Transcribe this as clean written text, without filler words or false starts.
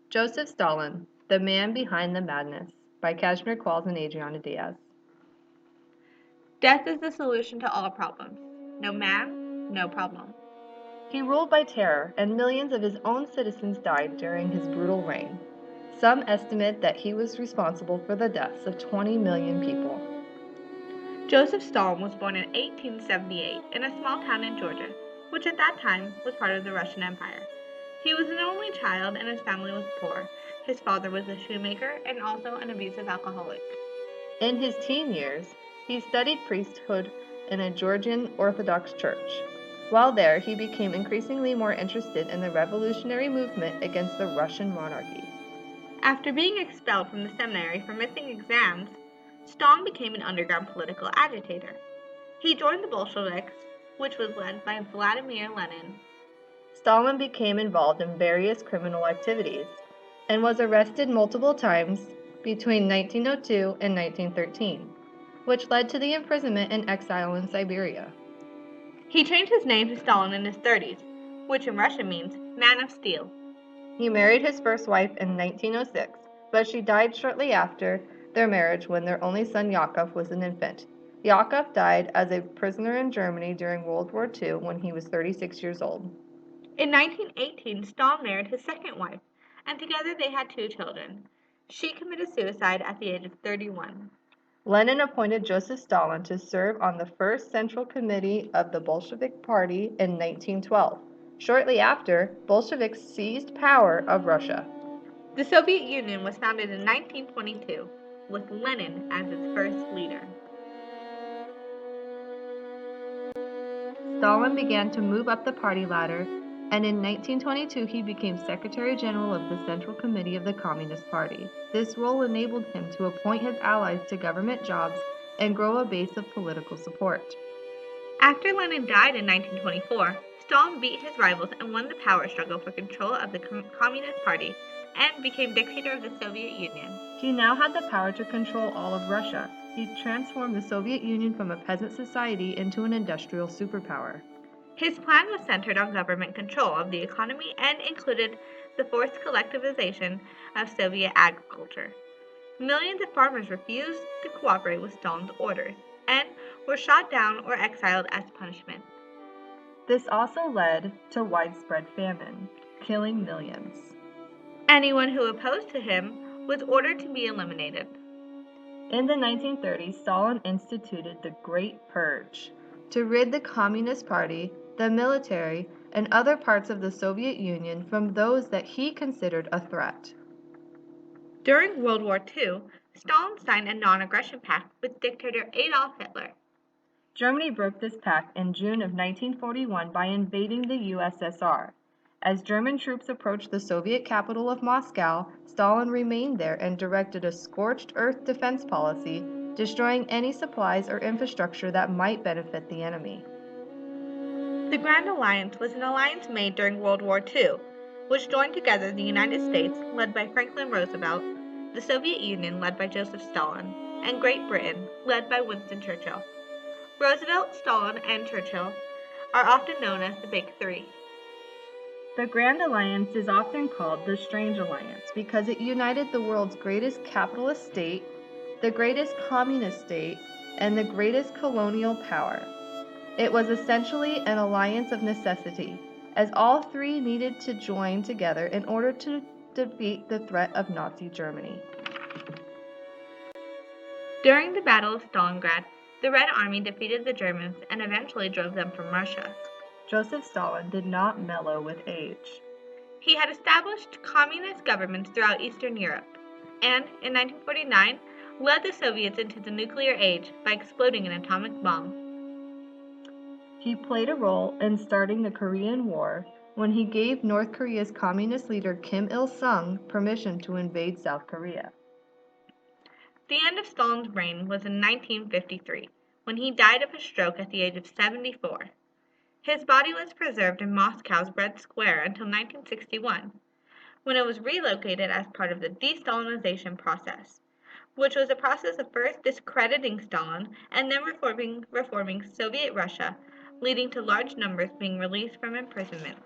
Joseph Stalin, The Man Behind the Madness, by Kashmir Qualls and Adriana Diaz. Death is the solution to all problems. No man, no problem. He ruled by terror, and millions of his own citizens died during his brutal reign. Some estimate that he was responsible for the deaths of 20 million people. Joseph Stalin was born in 1878 in a small town in Georgia, which at that time was part of the Russian Empire. He was an only child and his family was poor. His father was a shoemaker and also an abusive alcoholic. In his teen years, he studied priesthood in a Georgian Orthodox church. While there, he became increasingly more interested in the revolutionary movement against the Russian monarchy. After being expelled from the seminary for missing exams, Stalin became an underground political agitator. He joined the Bolsheviks, which was led by Vladimir Lenin. Stalin became involved in various criminal activities and was arrested multiple times between 1902 and 1913, which led to the imprisonment and exile in Siberia. He changed his name to Stalin in his 30s, which in Russian means man of steel. He married his first wife in 1906, but she died shortly after their marriage when their only son Yakov was an infant. Yakov died as a prisoner in Germany during World War II when he was 36 years old. In 1918, Stalin married his second wife, and together they had 2 children. She committed suicide at the age of 31. Lenin appointed Joseph Stalin to serve on the first Central Committee of the Bolshevik Party in 1912. Shortly after, Bolsheviks seized power of Russia. The Soviet Union was founded in 1922, with Lenin as its first leader. Stalin began to move up the party ladder, and in 1922 he became Secretary General of the Central Committee of the Communist Party. This role enabled him to appoint his allies to government jobs and grow a base of political support. After Lenin died in 1924, Stalin beat his rivals and won the power struggle for control of the Communist Party and became dictator of the Soviet Union. He now had the power to control all of Russia. He transformed the Soviet Union from a peasant society into an industrial superpower. His plan was centered on government control of the economy and included the forced collectivization of Soviet agriculture. Millions of farmers refused to cooperate with Stalin's orders and were shot down or exiled as punishment. This also led to widespread famine, killing millions. Anyone who opposed to him was ordered to be eliminated. In the 1930s, Stalin instituted the Great Purge to rid the Communist Party, the military, and other parts of the Soviet Union from those that he considered a threat. During World War II, Stalin signed a non-aggression pact with dictator Adolf Hitler. Germany broke this pact in June of 1941 by invading the USSR. As German troops approached the Soviet capital of Moscow, Stalin remained there and directed a scorched earth defense policy, destroying any supplies or infrastructure that might benefit the enemy. The Grand Alliance was an alliance made during World War II, which joined together the United States, led by Franklin Roosevelt, the Soviet Union, led by Joseph Stalin, and Great Britain, led by Winston Churchill. Roosevelt, Stalin, and Churchill are often known as the Big Three. The Grand Alliance is often called the Strange Alliance because it united the world's greatest capitalist state, the greatest communist state, and the greatest colonial power. It was essentially an alliance of necessity, as all three needed to join together in order to defeat the threat of Nazi Germany. During the Battle of Stalingrad, the Red Army defeated the Germans and eventually drove them from Russia. Joseph Stalin did not mellow with age. He had established communist governments throughout Eastern Europe, and in 1949 led the Soviets into the nuclear age by exploding an atomic bomb. He played a role in starting the Korean War when he gave North Korea's communist leader Kim Il-sung permission to invade South Korea. The end of Stalin's reign was in 1953, when he died of a stroke at the age of 74. His body was preserved in Moscow's Red Square until 1961, when it was relocated as part of the de-Stalinization process, which was a process of first discrediting Stalin and then reforming Soviet Russia, leading to large numbers being released from imprisonment.